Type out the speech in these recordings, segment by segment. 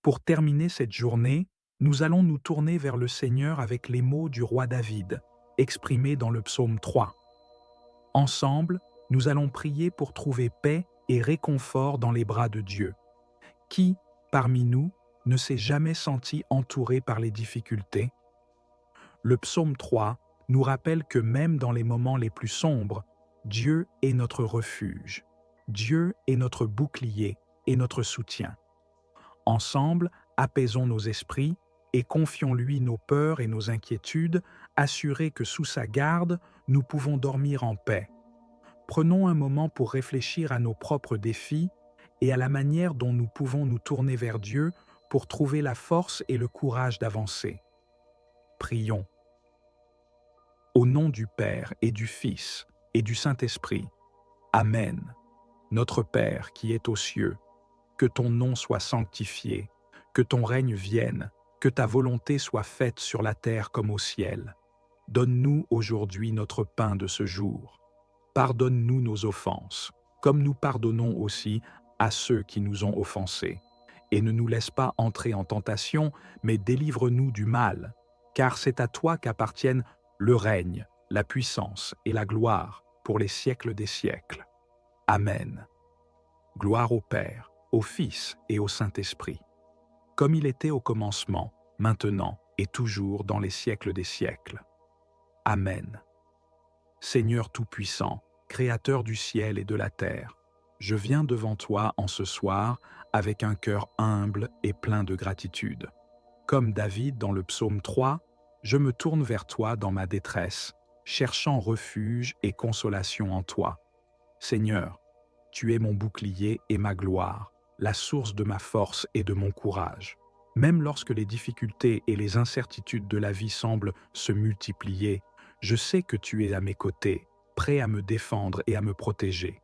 Pour terminer cette journée, nous allons nous tourner vers le Seigneur avec les mots du roi David, exprimés dans le psaume 3. Ensemble, nous allons prier pour trouver paix et réconfort dans les bras de Dieu. Qui, parmi nous, ne s'est jamais senti entouré par les difficultés? Le psaume 3 nous rappelle que même dans les moments les plus sombres, Dieu est notre refuge. Dieu est notre bouclier et notre soutien. Ensemble, apaisons nos esprits et confions-lui nos peurs et nos inquiétudes, assurés que sous sa garde, nous pouvons dormir en paix. Prenons un moment pour réfléchir à nos propres défis et à la manière dont nous pouvons nous tourner vers Dieu pour trouver la force et le courage d'avancer. Prions. Au nom du Père et du Fils et du Saint-Esprit. Amen. Notre Père qui es aux cieux, que ton nom soit sanctifié, que ton règne vienne, que ta volonté soit faite sur la terre comme au ciel. Donne-nous aujourd'hui notre pain de ce jour. Pardonne-nous nos offenses, comme nous pardonnons aussi à ceux qui nous ont offensés. Et ne nous laisse pas entrer en tentation, mais délivre-nous du mal, car c'est à toi qu'appartiennent le règne, la puissance et la gloire pour les siècles des siècles. Amen. Gloire au Père, au Fils et au Saint-Esprit, comme il était au commencement, maintenant et toujours dans les siècles des siècles. Amen. Seigneur Tout-Puissant, Créateur du ciel et de la terre, je viens devant toi en ce soir avec un cœur humble et plein de gratitude. Comme David dans le psaume 3, je me tourne vers toi dans ma détresse, cherchant refuge et consolation en toi. Seigneur, tu es mon bouclier et ma gloire, la source de ma force et de mon courage. Même lorsque les difficultés et les incertitudes de la vie semblent se multiplier, je sais que tu es à mes côtés, prêt à me défendre et à me protéger.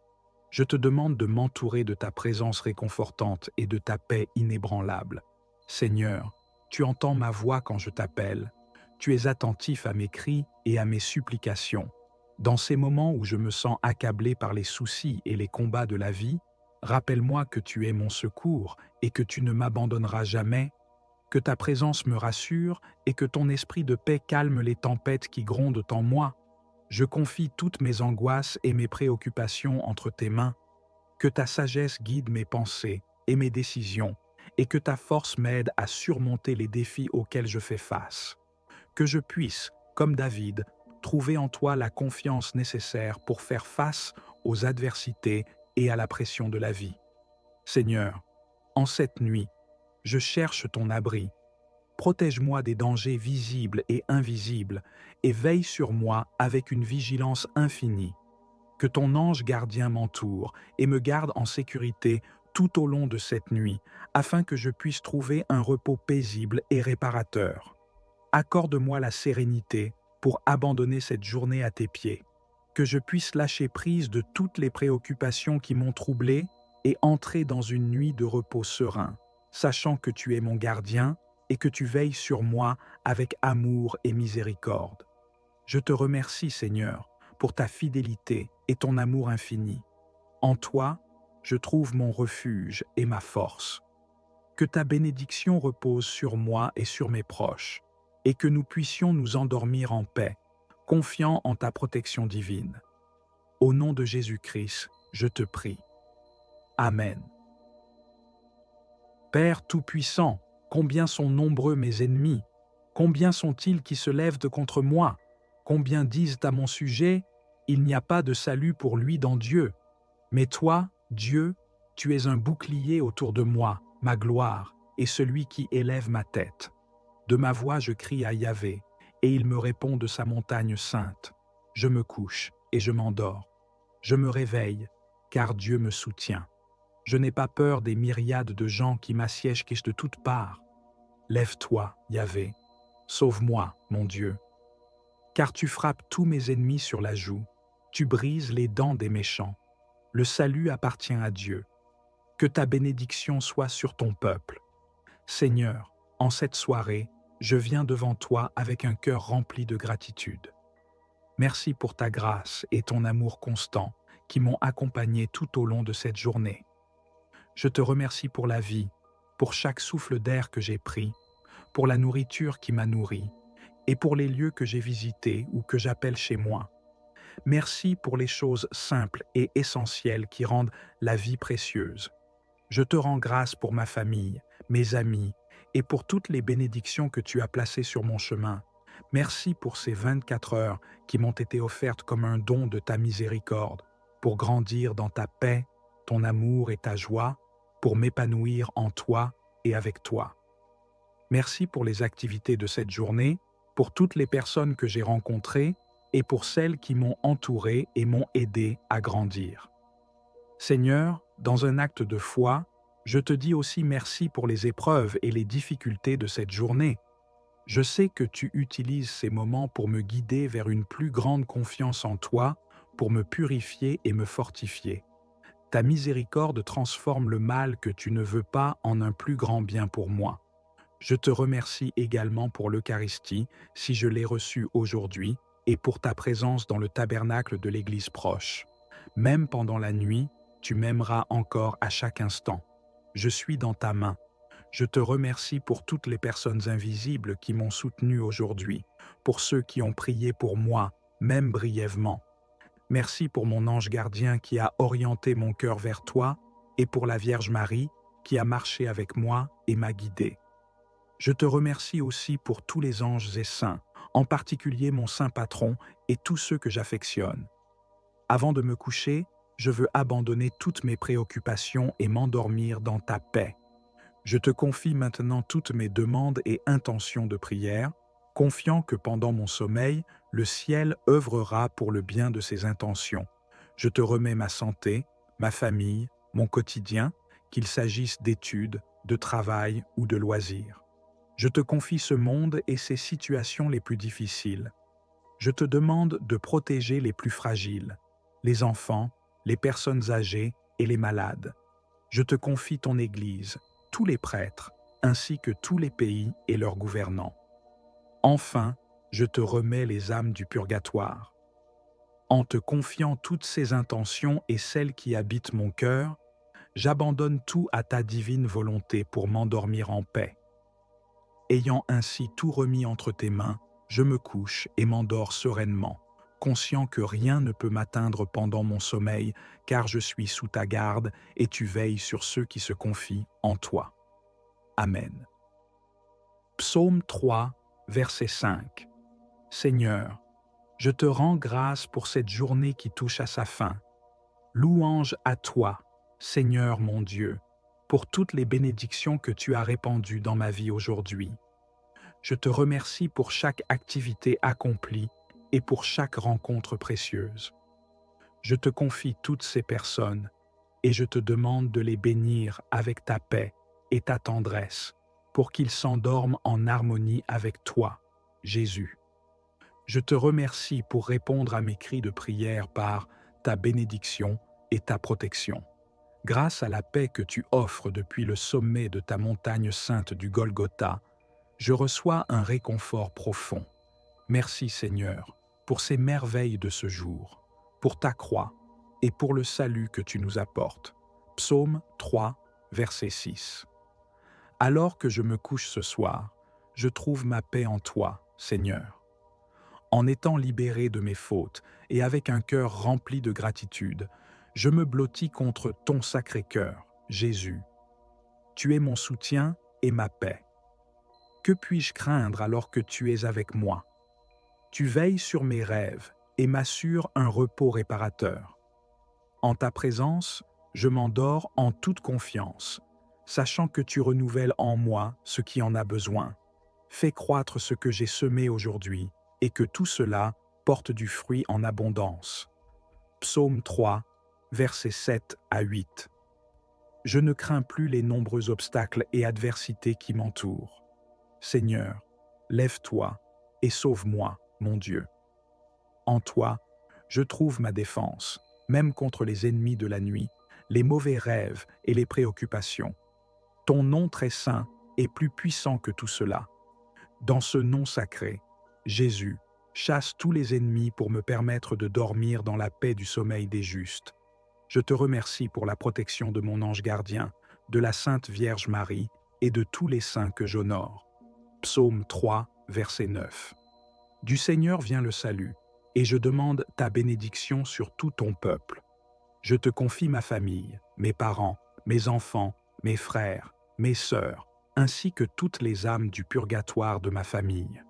Je te demande de m'entourer de ta présence réconfortante et de ta paix inébranlable. Seigneur, tu entends ma voix quand je t'appelle. Tu es attentif à mes cris et à mes supplications. Dans ces moments où je me sens accablé par les soucis et les combats de la vie, rappelle-moi que tu es mon secours et que tu ne m'abandonneras jamais, que ta présence me rassure et que ton esprit de paix calme les tempêtes qui grondent en moi. Je confie toutes mes angoisses et mes préoccupations entre tes mains, que ta sagesse guide mes pensées et mes décisions, et que ta force m'aide à surmonter les défis auxquels je fais face. Que je puisse, comme David, trouver en toi la confiance nécessaire pour faire face aux adversités et à la pression de la vie. Seigneur, en cette nuit, je cherche ton abri. Protège-moi des dangers visibles et invisibles et veille sur moi avec une vigilance infinie. Que ton ange gardien m'entoure et me garde en sécurité tout au long de cette nuit, afin que je puisse trouver un repos paisible et réparateur. Accorde-moi la sérénité pour abandonner cette journée à tes pieds, que je puisse lâcher prise de toutes les préoccupations qui m'ont troublé et entrer dans une nuit de repos serein, sachant que tu es mon gardien et que tu veilles sur moi avec amour et miséricorde. Je te remercie, Seigneur, pour ta fidélité et ton amour infini. En toi, je trouve mon refuge et ma force. Que ta bénédiction repose sur moi et sur mes proches, et que nous puissions nous endormir en paix, confiants en ta protection divine. Au nom de Jésus-Christ, je te prie. Amen. Père Tout-Puissant, combien sont nombreux mes ennemis, combien sont-ils qui se lèvent contre moi, combien disent à mon sujet, il n'y a pas de salut pour lui dans Dieu. Mais toi, Dieu, tu es un bouclier autour de moi, ma gloire, et celui qui élève ma tête. De ma voix je crie à Yahvé, et il me répond de sa montagne sainte. Je me couche et je m'endors. Je me réveille, car Dieu me soutient. Je n'ai pas peur des myriades de gens qui m'assiègent de toutes parts. Lève-toi, Yahvé, sauve-moi, mon Dieu. Car tu frappes tous mes ennemis sur la joue, tu brises les dents des méchants. Le salut appartient à Dieu. Que ta bénédiction soit sur ton peuple. Seigneur, en cette soirée, je viens devant toi avec un cœur rempli de gratitude. Merci pour ta grâce et ton amour constant qui m'ont accompagné tout au long de cette journée. Je te remercie pour la vie, pour chaque souffle d'air que j'ai pris, pour la nourriture qui m'a nourri, et pour les lieux que j'ai visités ou que j'appelle chez moi. Merci pour les choses simples et essentielles qui rendent la vie précieuse. Je te rends grâce pour ma famille, mes amis, et pour toutes les bénédictions que tu as placées sur mon chemin. Merci pour ces 24 heures qui m'ont été offertes comme un don de ta miséricorde, pour grandir dans ta paix, ton amour et ta joie, pour m'épanouir en toi et avec toi. Merci pour les activités de cette journée, pour toutes les personnes que j'ai rencontrées et pour celles qui m'ont entouré et m'ont aidé à grandir. Seigneur, dans un acte de foi, je te dis aussi merci pour les épreuves et les difficultés de cette journée. Je sais que tu utilises ces moments pour me guider vers une plus grande confiance en toi, pour me purifier et me fortifier. Ta miséricorde transforme le mal que tu ne veux pas en un plus grand bien pour moi. Je te remercie également pour l'Eucharistie, si je l'ai reçue aujourd'hui, et pour ta présence dans le tabernacle de l'Église proche. Même pendant la nuit, tu m'aimeras encore à chaque instant. Je suis dans ta main. Je te remercie pour toutes les personnes invisibles qui m'ont soutenu aujourd'hui, pour ceux qui ont prié pour moi, même brièvement. Merci pour mon ange gardien qui a orienté mon cœur vers toi, et pour la Vierge Marie qui a marché avec moi et m'a guidé. Je te remercie aussi pour tous les anges et saints, en particulier mon saint patron et tous ceux que j'affectionne. Avant de me coucher, je veux abandonner toutes mes préoccupations et m'endormir dans ta paix. Je te confie maintenant toutes mes demandes et intentions de prière, confiant que pendant mon sommeil, le ciel œuvrera pour le bien de ces intentions. Je te remets ma santé, ma famille, mon quotidien, qu'il s'agisse d'études, de travail ou de loisirs. Je te confie ce monde et ses situations les plus difficiles. Je te demande de protéger les plus fragiles, les enfants, les personnes âgées et les malades. Je te confie ton Église, tous les prêtres, ainsi que tous les pays et leurs gouvernants. Enfin, je te remets les âmes du purgatoire. En te confiant toutes ces intentions et celles qui habitent mon cœur, j'abandonne tout à ta divine volonté pour m'endormir en paix. Ayant ainsi tout remis entre tes mains, je me couche et m'endors sereinement, conscient que rien ne peut m'atteindre pendant mon sommeil, car je suis sous ta garde et tu veilles sur ceux qui se confient en toi. Amen. Psaume 3, verset 5. Seigneur, je te rends grâce pour cette journée qui touche à sa fin. Louange à toi, Seigneur mon Dieu, pour toutes les bénédictions que tu as répandues dans ma vie aujourd'hui. Je te remercie pour chaque activité accomplie et pour chaque rencontre précieuse. Je te confie toutes ces personnes et je te demande de les bénir avec ta paix et ta tendresse pour qu'ils s'endorment en harmonie avec toi, Jésus. Je te remercie pour répondre à mes cris de prière par ta bénédiction et ta protection. Grâce à la paix que tu offres depuis le sommet de ta montagne sainte du Golgotha, je reçois un réconfort profond. Merci Seigneur pour ces merveilles de ce jour, pour ta croix et pour le salut que tu nous apportes. Psaume 3, verset 6. Alors que je me couche ce soir, je trouve ma paix en toi, Seigneur. En étant libéré de mes fautes et avec un cœur rempli de gratitude, je me blottis contre ton sacré cœur, Jésus. Tu es mon soutien et ma paix. Que puis-je craindre alors que tu es avec moi? Tu veilles sur mes rêves et m'assures un repos réparateur. En ta présence, je m'endors en toute confiance, sachant que tu renouvelles en moi ce qui en a besoin. Fais croître ce que j'ai semé aujourd'hui et que tout cela porte du fruit en abondance. Psaume 3, versets 7 à 8. Je ne crains plus les nombreux obstacles et adversités qui m'entourent. Seigneur, lève-toi et sauve-moi, mon Dieu. En toi, je trouve ma défense, même contre les ennemis de la nuit, les mauvais rêves et les préoccupations. Ton nom très saint est plus puissant que tout cela. Dans ce nom sacré, Jésus, chasse tous les ennemis pour me permettre de dormir dans la paix du sommeil des justes. Je te remercie pour la protection de mon ange gardien, de la Sainte Vierge Marie et de tous les saints que j'honore. Psaume 3, verset 9. Du Seigneur vient le salut, et je demande ta bénédiction sur tout ton peuple. Je te confie ma famille, mes parents, mes enfants, mes frères, mes sœurs, ainsi que toutes les âmes du purgatoire de ma famille.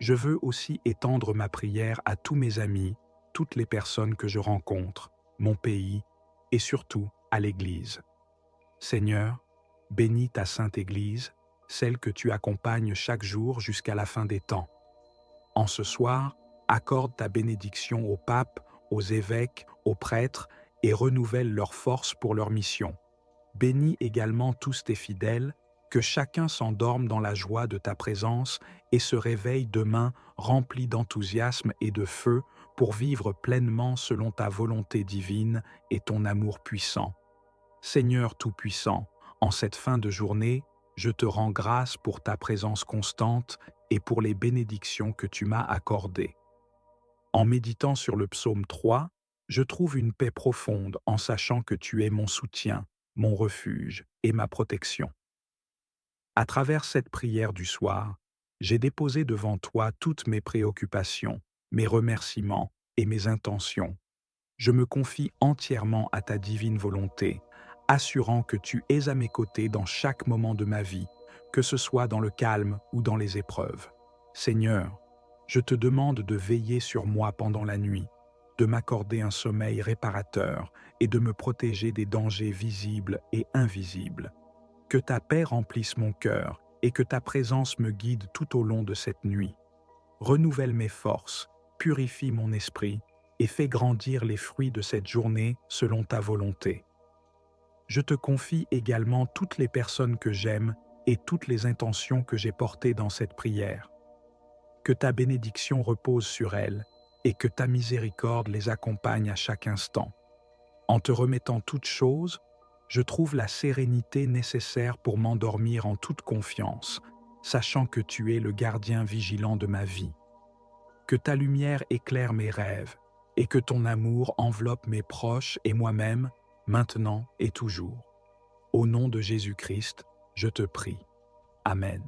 Je veux aussi étendre ma prière à tous mes amis, toutes les personnes que je rencontre, mon pays, et surtout à l'Église. Seigneur, bénis ta sainte Église, celle que tu accompagnes chaque jour jusqu'à la fin des temps. En ce soir, accorde ta bénédiction au pape, aux évêques, aux prêtres, et renouvelle leur force pour leur mission. Bénis également tous tes fidèles, que chacun s'endorme dans la joie de ta présence et se réveille demain rempli d'enthousiasme et de feu pour vivre pleinement selon ta volonté divine et ton amour puissant. Seigneur Tout-Puissant, en cette fin de journée, je te rends grâce pour ta présence constante et pour les bénédictions que tu m'as accordées. En méditant sur le psaume 3, je trouve une paix profonde en sachant que tu es mon soutien, mon refuge et ma protection. À travers cette prière du soir, j'ai déposé devant toi toutes mes préoccupations, mes remerciements et mes intentions. Je me confie entièrement à ta divine volonté, assurant que tu es à mes côtés dans chaque moment de ma vie, que ce soit dans le calme ou dans les épreuves. Seigneur, je te demande de veiller sur moi pendant la nuit, de m'accorder un sommeil réparateur et de me protéger des dangers visibles et invisibles. Que ta paix remplisse mon cœur et que ta présence me guide tout au long de cette nuit. Renouvelle mes forces, purifie mon esprit et fais grandir les fruits de cette journée selon ta volonté. Je te confie également toutes les personnes que j'aime et toutes les intentions que j'ai portées dans cette prière. Que ta bénédiction repose sur elles et que ta miséricorde les accompagne à chaque instant. En te remettant toutes choses, je trouve la sérénité nécessaire pour m'endormir en toute confiance, sachant que tu es le gardien vigilant de ma vie. Que ta lumière éclaire mes rêves et que ton amour enveloppe mes proches et moi-même, maintenant et toujours. Au nom de Jésus-Christ, je te prie. Amen.